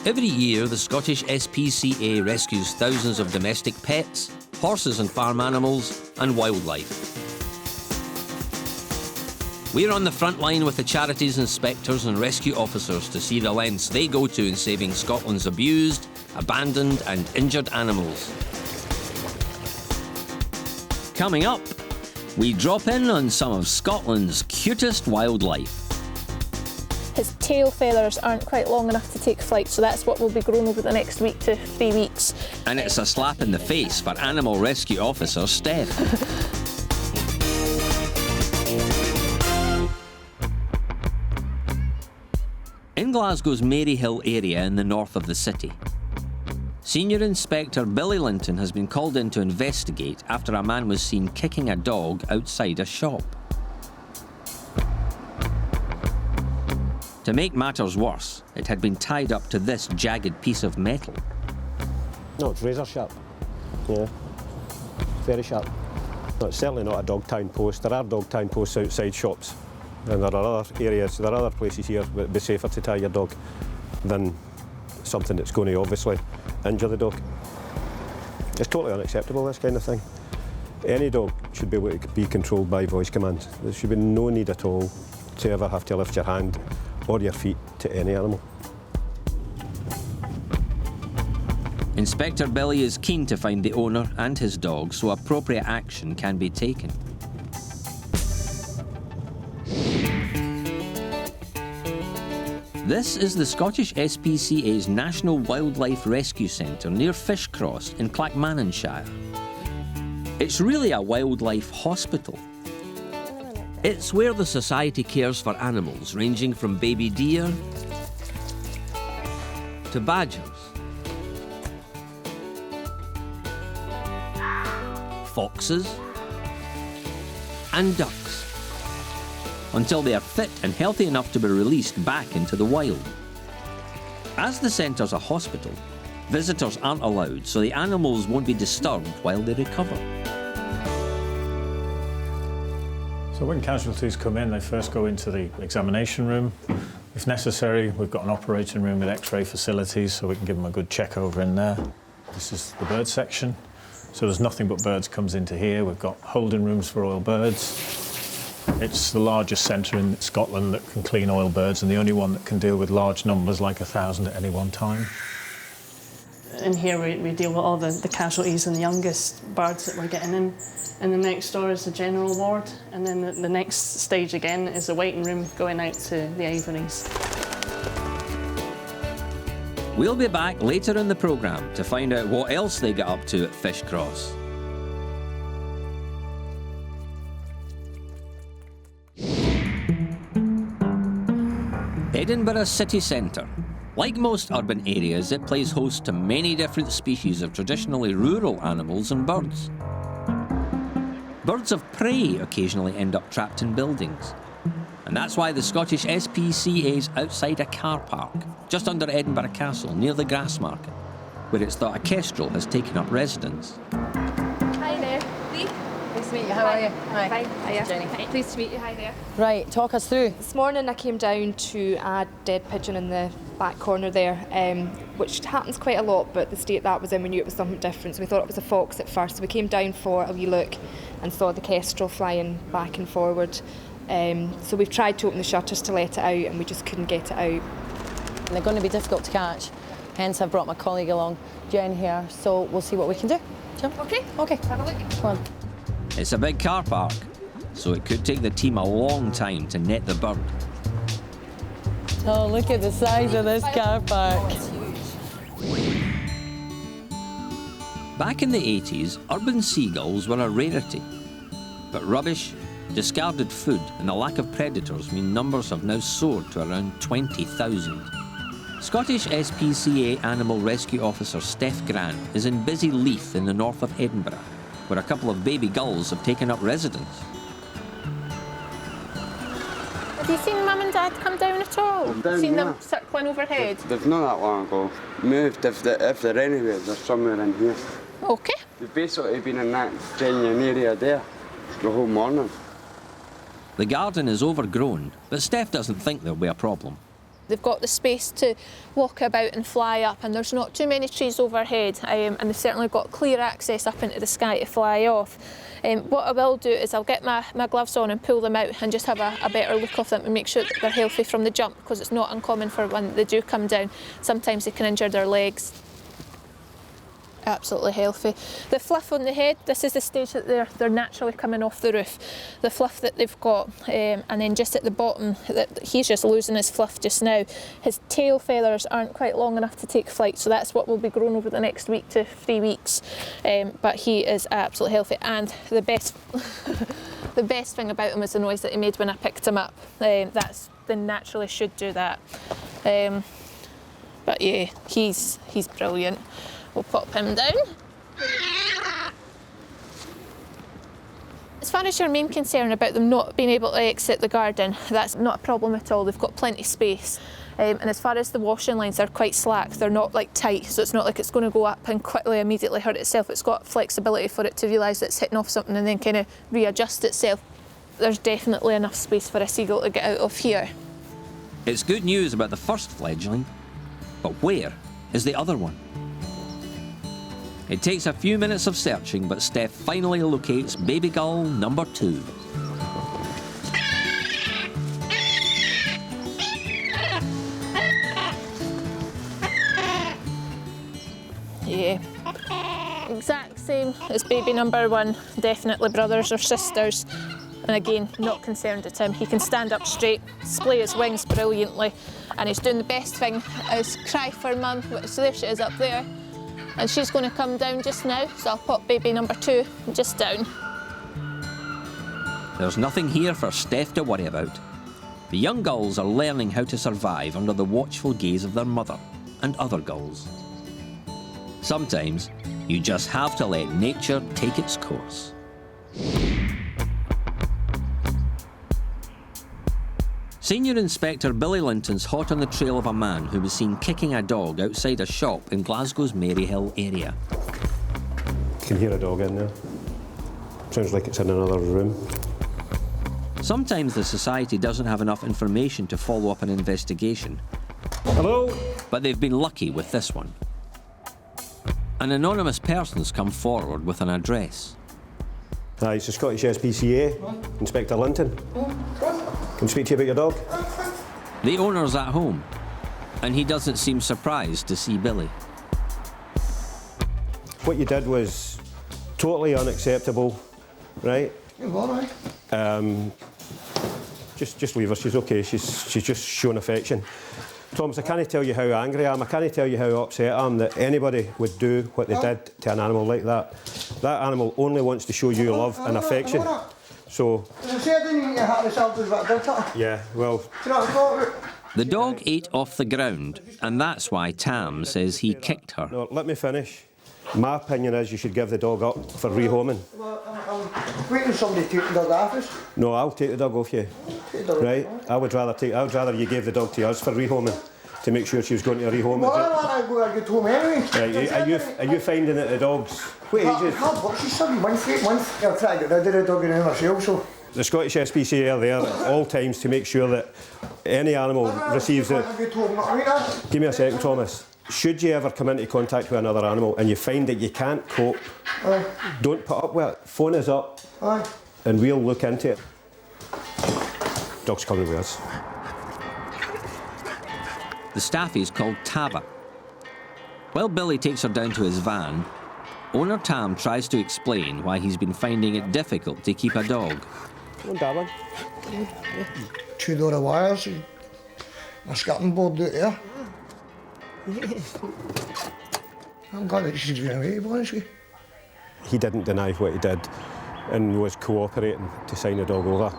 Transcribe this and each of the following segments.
Every year, the Scottish SPCA rescues thousands of domestic pets, horses and farm animals, and wildlife. We're on the front line with the charities, inspectors and rescue officers to see the lengths they go to in saving Scotland's abused, abandoned and injured animals. Coming up, we drop in on some of Scotland's cutest wildlife. His tail feathers aren't quite long enough to take flight, so that's what will be grown over the next week to 3 weeks. And it's a slap in the face for Animal Rescue Officer Steph. In Glasgow's Maryhill area in the north of the city, Senior Inspector Billy Linton has been called in to investigate after a man was seen kicking a dog outside a shop. To make matters worse, it had been tied up to this jagged piece of metal. No, it's razor sharp. Yeah, very sharp. No, it's certainly not a dog town post. There are dog town posts outside shops, and there are other areas, there are other places here where it'd be safer to tie your dog than something that's going to obviously injure the dog. It's totally unacceptable, this kind of thing. Any dog should be able to be controlled by voice commands. There should be no need at all to ever have to lift your hand or your feet to any animal. Inspector Billy is keen to find the owner and his dog so appropriate action can be taken. This is the Scottish SPCA's National Wildlife Rescue Centre near Fishcross in Clackmannanshire. It's really a wildlife hospital. It's where the Society cares for animals ranging from baby deer to badgers, foxes and ducks, until they are fit and healthy enough to be released back into the wild. As the centre's a hospital, visitors aren't allowed, so the animals won't be disturbed while they recover. So when casualties come in, they first go into the examination room. If necessary, we've got an operating room with X-ray facilities, so we can give them a good check over in there. This is the bird section. So there's nothing but birds comes into here. We've got holding rooms for oil birds. It's the largest centre in Scotland that can clean oil birds and the only one that can deal with large numbers, like 1,000 at any one time. In here we deal with all the casualties and the youngest birds that we're getting in. And the next door is the general ward, and then the next stage again is the waiting room going out to the aviaries. We'll be back later in the programme to find out what else they get up to at Fishcross. Edinburgh city centre. Like most urban areas, it plays host to many different species of traditionally rural animals and birds. Birds of prey occasionally end up trapped in buildings. And that's why the Scottish SPCA's outside a car park, just under Edinburgh Castle, near the Grassmarket, where it's thought a kestrel has taken up residence. Hi there, Leith. Nice to meet you. How are you? Hi. Fine. Hiya. Jenny. Hi. Pleased to meet you. Hi there. Right, talk us through. This morning I came down to a dead pigeon in the back corner there, which happens quite a lot, but the state that was in, we knew it was something different, so we thought it was a fox at first. So we came down for a wee look and saw the kestrel flying back and forward. So we've tried to open the shutters to let it out and we just couldn't get it out. And they're going to be difficult to catch, hence I've brought my colleague along, Jen here, so we'll see what we can do. Jim? Okay. Okay. Have a look. Come on. It's a big car park, so it could take the team a long time to net the bird. Oh, look at the size of this car park. Back in the 80s, urban seagulls were a rarity. But rubbish, discarded food and the lack of predators mean numbers have now soared to around 20,000. Scottish SPCA Animal Rescue Officer Steph Grant is in busy Leith in the north of Edinburgh, where a couple of baby gulls have taken up residence. Have you seen Mum and Dad come down at all? Seen them circling overhead? They've not that long ago moved. If they're anywhere, they're somewhere in here. Okay. They've basically been in that genuine area there the whole morning. The garden is overgrown, but Steph doesn't think there'll be a problem. They've got the space to walk about and fly up, and there's not too many trees overhead, and they've certainly got clear access up into the sky to fly off. What I will do is I'll get my gloves on and pull them out and just have a better look of them and make sure that they're healthy from the jump, because it's not uncommon for when they do come down. Sometimes they can injure their legs. Absolutely healthy. The fluff on the head, this is the stage that they're naturally coming off the roof. The fluff that they've got, and then just at the bottom, he's just losing his fluff just now. His tail feathers aren't quite long enough to take flight, so that's what will be grown over the next week to 3 weeks. But he is absolutely healthy, and the best the best thing about him is the noise that he made when I picked him up. They naturally should do that. But yeah, he's brilliant. We'll pop him down. As far as your main concern about them not being able to exit the garden, that's not a problem at all. They've got plenty of space. And as far as the washing lines, they're quite slack. They're not like tight, so it's not like it's going to go up and quickly immediately hurt itself. It's got flexibility for it to realise that it's hitting off something and then kind of readjust itself. There's definitely enough space for a seagull to get out of here. It's good news about the first fledgling, but where is the other one? It takes a few minutes of searching, but Steph finally locates baby gull number 2. Yeah, exact same as baby number 1, definitely brothers or sisters. And again, not concerned at him. He can stand up straight, splay his wings brilliantly, and he's doing the best thing, is cry for mum. So there she is up there. And she's going to come down just now, so I'll pop baby number 2 just down. There's nothing here for Steph to worry about. The young gulls are learning how to survive under the watchful gaze of their mother and other gulls. Sometimes you just have to let nature take its course. Senior Inspector Billy Linton's hot on the trail of a man who was seen kicking a dog outside a shop in Glasgow's Maryhill area. You can hear a dog in there. Sounds like it's in another room. Sometimes the society doesn't have enough information to follow up an investigation. Hello? But they've been lucky with this one. An anonymous person's come forward with an address. Hi, it's the Scottish SPCA, Inspector Linton. Can I speak to you about your dog? The owner's at home, and he doesn't seem surprised to see Billy. What you did was totally unacceptable, right? Just leave her, she's okay, she's just showing affection. Thomas, I can't tell you how angry I am, I can't tell you how upset I am that anybody would do what they did to an animal like that. That animal only wants to show you love and affection. So... Yeah, well... The dog ate off the ground, and that's why Tam says he kicked her. No, let me finish. My opinion is you should give the dog up for rehoming. I'm waiting for somebody to take the dog off us. No, I'll take the dog off you. Right? I would rather you gave the dog to us for rehoming, to make sure she was going to a rehome. Well, I want to go to a good home anyway. Right, are you finding that the dog's... What age is... She's 7 months, 8 months. I'll try to get rid of the dog and myself, so... The Scottish SPCA are there at all times to make sure that any animal receives it. Give me a second, Thomas. Should you ever come into contact with another animal and you find that you can't cope, don't put up with it. Phone us up and we'll look into it. Dog's coming with us. The Staffy is called Tava. While Billy takes her down to his van, owner Tam tries to explain why he's been finding it difficult to keep a dog. Come on, darling. 2 load of wires, a skirting board out there. I'm glad that she's been away, to be honest with you. He didn't deny what he did and was cooperating to sign the dog over.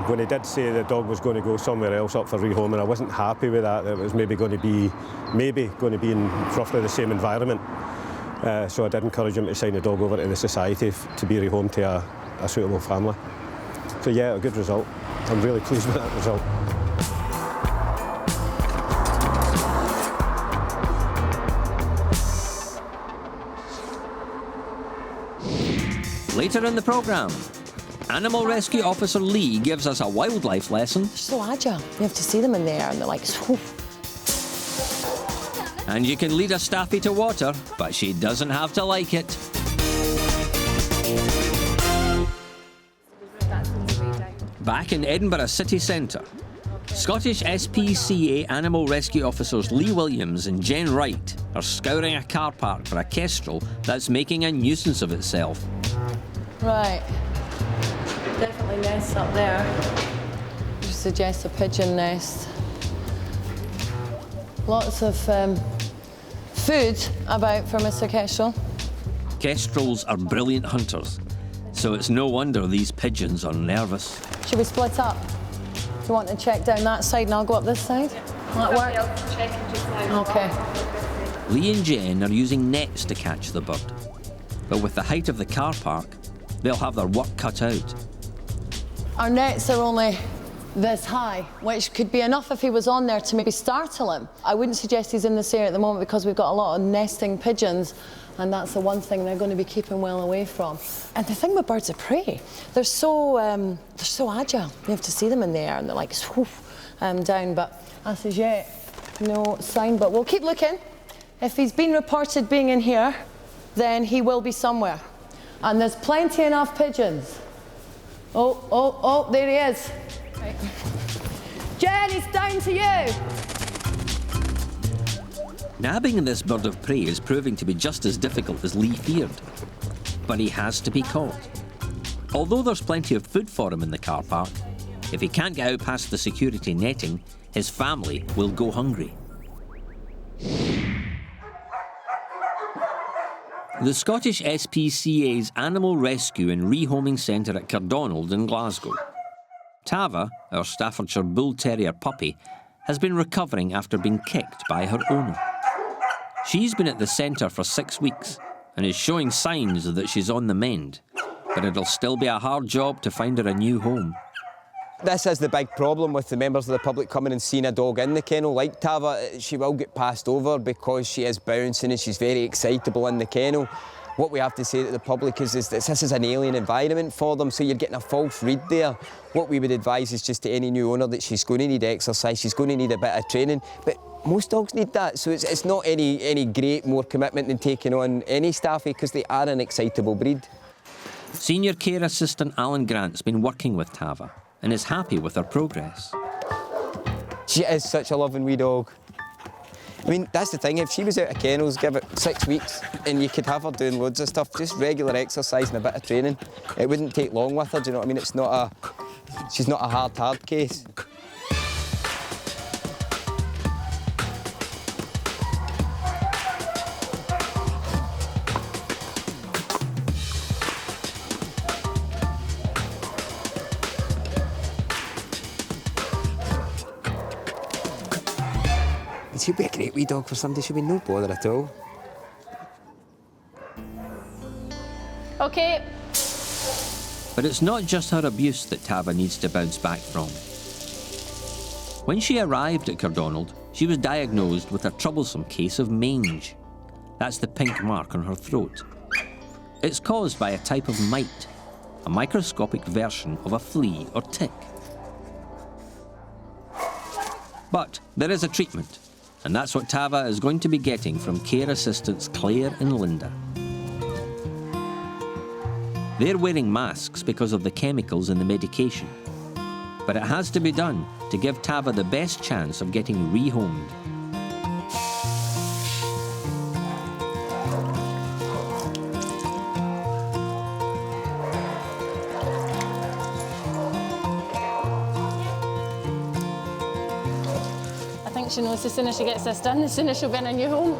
When he did say the dog was going to go somewhere else up for rehoming, I wasn't happy with that. It was maybe going to be in roughly the same environment. So I did encourage him to sign the dog over to the society to be rehomed to a suitable family. So yeah, a good result. I'm really pleased with that result. Later in the programme, Animal Rescue Officer Lee gives us a wildlife lesson. They're so agile. You have to see them in the air and they're like, whew. And you can lead a Staffy to water, but she doesn't have to like it. Back in Edinburgh city centre, Scottish SPCA Animal Rescue Officers Lee Williams and Jen Wright are scouring a car park for a kestrel that's making a nuisance of itself. Right. Definitely nests up there. You suggest a pigeon nest. Lots of food about for Mr. Kestrel. Kestrels are brilliant hunters, so it's no wonder these pigeons are nervous. Should we split up? Do you want to check down that side and I'll go up this side? Will that work? Okay. Lee and Jen are using nets to catch the bird, but with the height of the car park, they'll have their work cut out. Our nets are only this high, which could be enough if he was on there to maybe startle him. I wouldn't suggest he's in this area at the moment because we've got a lot of nesting pigeons, and that's the one thing they're going to be keeping well away from. And the thing with birds of prey, they're so agile. You have to see them in the air and they're like swoof, down, but as is yet, no sign, but we'll keep looking. If he's been reported being in here, then he will be somewhere. And there's plenty enough pigeons. Oh, there he is. Right. Jen, it's down to you. Nabbing this bird of prey is proving to be just as difficult as Lee feared. But he has to be caught. Although there's plenty of food for him in the car park, if he can't get out past the security netting, his family will go hungry. The Scottish SPCA's Animal Rescue and Rehoming Centre at Cardonald in Glasgow. Tava, our Staffordshire Bull Terrier puppy, has been recovering after being kicked by her owner. She's been at the centre for 6 weeks and is showing signs that she's on the mend, but it'll still be a hard job to find her a new home. This is the big problem with the members of the public coming and seeing a dog in the kennel like Tava. She will get passed over because she is bouncing and she's very excitable in the kennel. What we have to say to the public is that this is an alien environment for them, so you're getting a false read there. What we would advise is just to any new owner that she's going to need exercise, she's going to need a bit of training, but most dogs need that, so it's not any great more commitment than taking on any Staffy because they are an excitable breed. Senior Care Assistant Alan Grant's been working with Tava and is happy with her progress. She is such a loving wee dog. I mean, that's the thing, if she was out of kennels, give it 6 weeks and you could have her doing loads of stuff, just regular exercise and a bit of training. It wouldn't take long with her, do you know what I mean? She's not a hard case. She'll be a great wee dog for somebody, she'll be no bother at all. Okay. But it's not just her abuse that Tava needs to bounce back from. When she arrived at Cardonald, she was diagnosed with a troublesome case of mange. That's the pink mark on her throat. It's caused by a type of mite, a microscopic version of a flea or tick. But there is a treatment, and that's what Tava is going to be getting from care assistants Claire and Linda. They're wearing masks because of the chemicals in the medication. But it has to be done to give Tava the best chance of getting rehomed. I think she knows as soon as she gets this done, as soon as she'll be in a new home.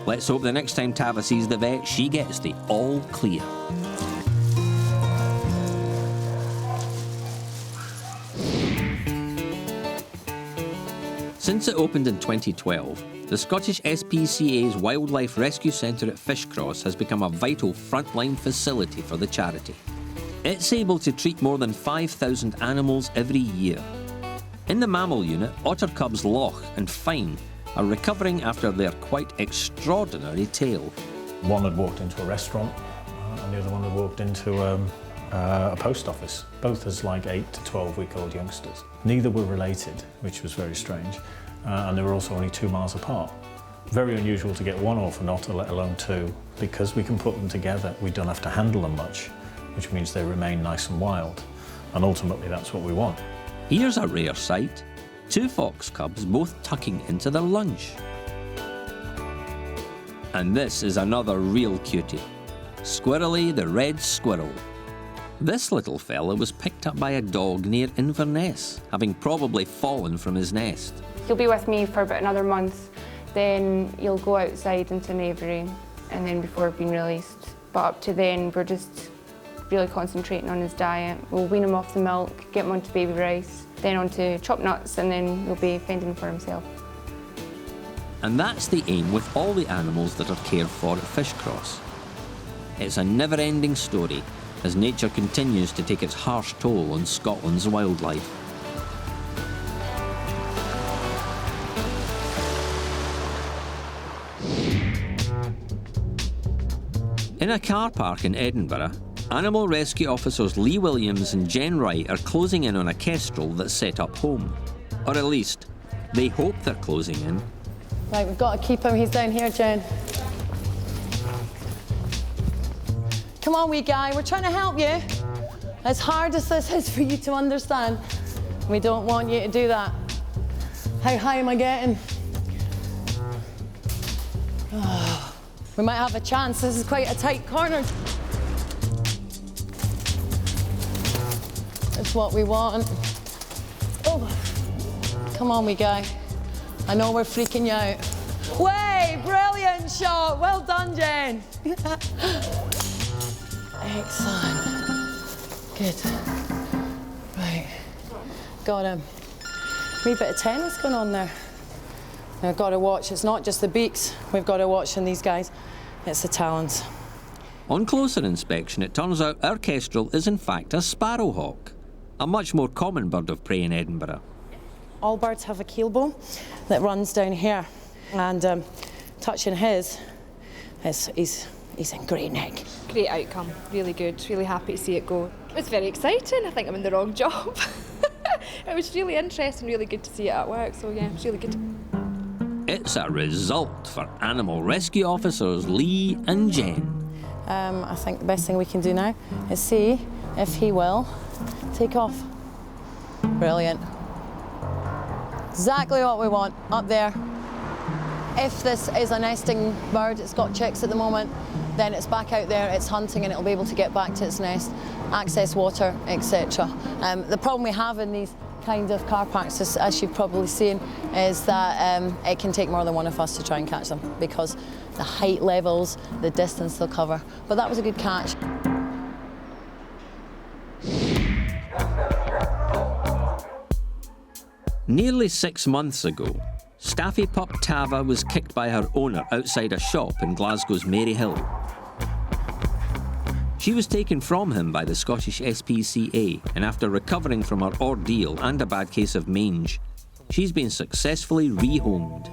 Let's hope the next time Tava sees the vet, she gets the all clear. Since it opened in 2012, the Scottish SPCA's Wildlife Rescue Centre at Fishcross has become a vital frontline facility for the charity. It's able to treat more than 5,000 animals every year. In the mammal unit, otter cubs Loch and Fine are recovering after their quite extraordinary tale. One had walked into a restaurant and the other one had walked into a a post office, both as like 8 to 12-week-old youngsters. Neither were related, which was very strange, and they were also only 2 miles apart. Very unusual to get one orphan otter, let alone two, because we can put them together. We don't have to handle them much, which means they remain nice and wild, and ultimately that's what we want. Here's a rare sight. 2 fox cubs both tucking into their lunch. And this is another real cutie. Squirrely the red squirrel. This little fella was picked up by a dog near Inverness, having probably fallen from his nest. He'll be with me for about another month, then he'll go outside into an aviary, and then before being released. But up to then, we're just really concentrating on his diet. We'll wean him off the milk, get him onto baby rice, then onto chopped nuts, and then he'll be fending for himself. And that's the aim with all the animals that are cared for at Fishcross. It's a never-ending story as nature continues to take its harsh toll on Scotland's wildlife. In a car park in Edinburgh, animal rescue officers Lee Williams and Jen Wright are closing in on a kestrel that's set up home. Or at least, they hope they're closing in. Right, we've got to keep him. He's down here, Jen. Come on, wee guy, we're trying to help you. As hard as this is for you to understand, we don't want you to do that. How high am I getting? Oh, we might have a chance. This is quite a tight corner. That's what we want. Oh, come on, wee guy. I know we're freaking you out. Way, brilliant shot. Well done, Jen. Excellent. Good. Right. Got him. Wee bit of tennis going on there. Now, I've got to watch. It's not just the beaks we've got to watch in these guys. It's the talons. On closer inspection, it turns out our kestrel is in fact a sparrowhawk, a much more common bird of prey in Edinburgh. All birds have a keel bone that runs down here, and touching his, he's in great nick. Great outcome, really good, really happy to see it go. It was very exciting. I think I'm in the wrong job. It was really interesting, really good to see it at work, so yeah, it was really good. It's a result for animal rescue officers Lee and Jen. I think the best thing we can do now is see if he will take off. Brilliant. Exactly what we want, up there. If this is a nesting bird, it's got chicks at the moment, then it's back out there, it's hunting, and it'll be able to get back to its nest, access water, etc. The problem we have in these kind of car parks, as you've probably seen, is that it can take more than one of us to try and catch them because the height levels, the distance they'll cover. But that was a good catch. Nearly 6 months ago, Staffy pup Tava was kicked by her owner outside a shop in Glasgow's Maryhill. She was taken from him by the Scottish SPCA, and after recovering from her ordeal and a bad case of mange, she's been successfully rehomed.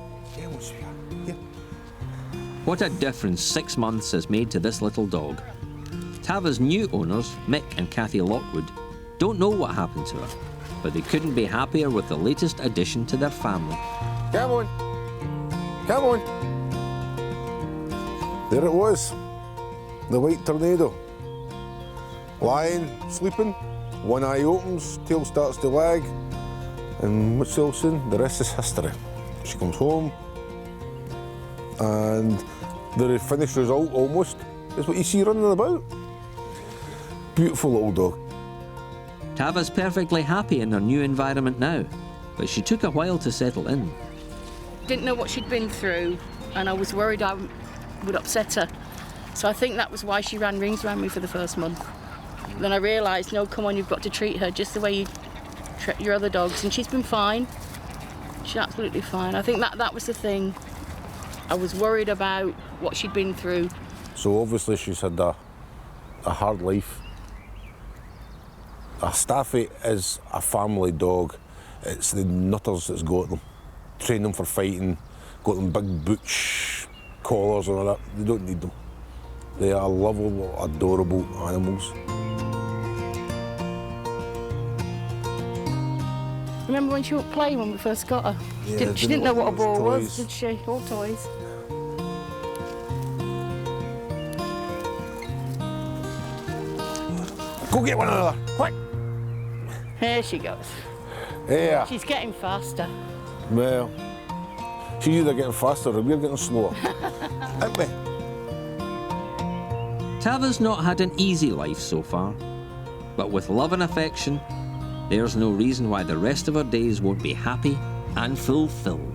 What a difference 6 months has made to this little dog. Tava's new owners, Mick and Kathy Lockwood, don't know what happened to her, but they couldn't be happier with the latest addition to their family. Come on. Come on. There it was. The white tornado. Lying, sleeping, one eye opens, tail starts to wag, and what's else in? The rest is history. She comes home, and the finished result almost is what you see running about. Beautiful little dog. Tava's perfectly happy in her new environment now, but she took a while to settle in. Didn't know what she'd been through, and I was worried I would upset her. So I think that was why she ran rings around me for the first month. Then I realised, no, come on, you've got to treat her just the way you treat your other dogs, and she's been fine. She's absolutely fine. I think that was the thing. I was worried about what she'd been through. So obviously she's had a hard life. A Staffy is a family dog. It's the nutters that's got them. Train them for fighting, got them big butch collars and all that. They don't need them. They are lovable, adorable animals. Remember when she wouldn't play when we first got her? Yeah, She didn't know what a ball was, toys. did she? All toys. Go get one another, quick! Here she goes. Yeah. She's getting faster. Well, she's either getting faster or we're getting slower. Aren't we? Tava's not had an easy life so far, but with love and affection, there's no reason why the rest of her days won't be happy and fulfilled.